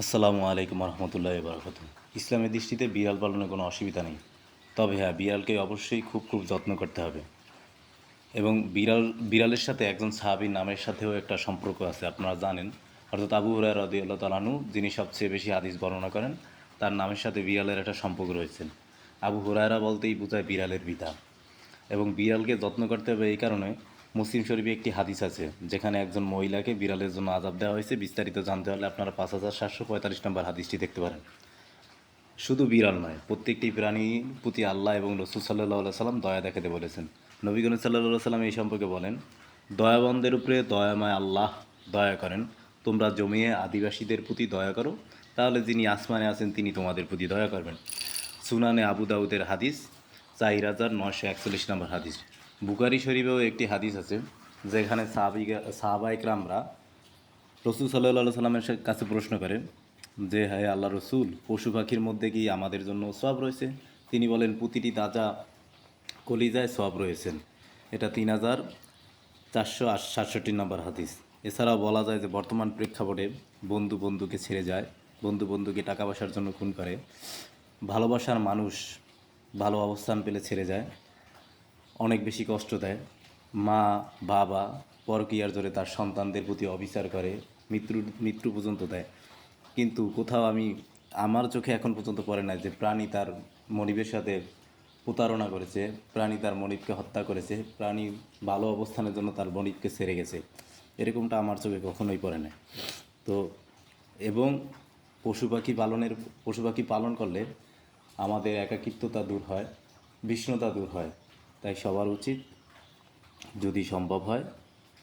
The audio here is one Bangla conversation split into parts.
আসসালামু আলাইকুম রহমতুল্লাহ বারকাত। ইসলামের দৃষ্টিতে বিড়াল পালনে কোনো অসুবিধা নেই, তবে হ্যাঁ, বিড়ালকে অবশ্যই খুব যত্ন করতে হবে। এবং বিড়ালের সাথে একজন সাহাবীর নামের সাথেও একটা সম্পর্ক আছে, আপনারা জানেন। অর্থাৎ আবু হুরায়রা রাদিয়াল্লাহু তাআলা আনহু, যিনি সবচেয়ে বেশি হাদিস বর্ণনা করেন, তার নামের সাথে বিড়ালের একটা সম্পর্ক রয়েছে। আবু হুরায়রা বলতেই বোঝায় বিড়ালের পিতা। এবং বিড়ালকে যত্ন করতে হবে এই কারণে, মুসলিম শরীফে একটি হাদিস আছে যেখানে একজন মহিলাকে বিড়ালের জন্য আযাব দেওয়া হয়েছে। বিস্তারিত জানতে হলে আপনারা 5745 নম্বর হাদিসটি দেখতে পারেন। শুধু বিড়াল নয়, প্রত্যেকটি প্রাণীর প্রতি আল্লাহ এবং রসুল সাল্লাহ সাল্লাম দয়া দেখাতে বলেছেন। নবী করিম সাল্লাহ সাল্লাম এই সম্পর্কে বলেন, দয়াবন্দের উপরে দয়াময় আল্লাহ দয়া করেন। তোমরা জমিয়ে আদিবাসীদের প্রতি দয়া করো, তাহলে যিনি আসমানে আছেন তিনি তোমাদের প্রতি দয়া করবেন। সুনানে আবু দাউদের হাদিস 4941 নম্বর হাদিস। বুখারী শরীফেও একটি হাদিস আছে যেখানে সাহাবা ইকরামরা রসুল সাল্লাহ সাল্লামের কাছে প্রশ্ন করে যে, হ্যাঁ আল্লাহ রসুল, পশু পাখির মধ্যে কি আমাদের জন্য সওয়াব রয়েছে? তিনি বলেন, প্রতিটি তাজা কলিজায় সওয়াব রয়েছেন। এটা 3467 নম্বর হাদিস। এছাড়াও বলা যায় যে বর্তমান প্রেক্ষাপটে বন্ধু বন্ধুকে ছেড়ে যায়, বন্ধু বন্ধুকে টাকা পয়সার জন্য খুন করে, ভালোবাসার মানুষ ভালো অবস্থান পেলে ছেড়ে যায়, অনেক বেশি কষ্ট দেয়, মা বাবা পরকীয়ার জোরে তার সন্তানদের প্রতি অবিচার করে, মৃত্যু পর্যন্ত দেয়। কিন্তু কোথাও আমার চোখে এখন পর্যন্ত পড়ে না যে প্রাণী তার মনিবের সাথে প্রতারণা করেছে, প্রাণী তার মনিবকে হত্যা করেছে, প্রাণী ভালো অবস্থানের জন্য তার মনিবকে ছেড়ে গেছে। এরকমটা আমার চোখে কখনোই পড়ে না। তো এবং পশু পাখি পালন করলে আমাদের একাকিত্বতা দূর হয়, বিষণ্ণতা দূর হয়। তাই সবার উচিত, যদি সম্ভব হয়,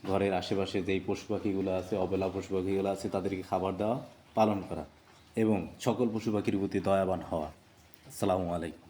ঘরের আশেপাশে যেই পশু পাখিগুলো আছে, অবেলা পশু পাখিগুলো আছে, তাদেরকে খাবার দেওয়া, পালন করা এবং সকল পশু পাখির প্রতি দয়াবান হওয়া। আসসালামু আলাইকুম।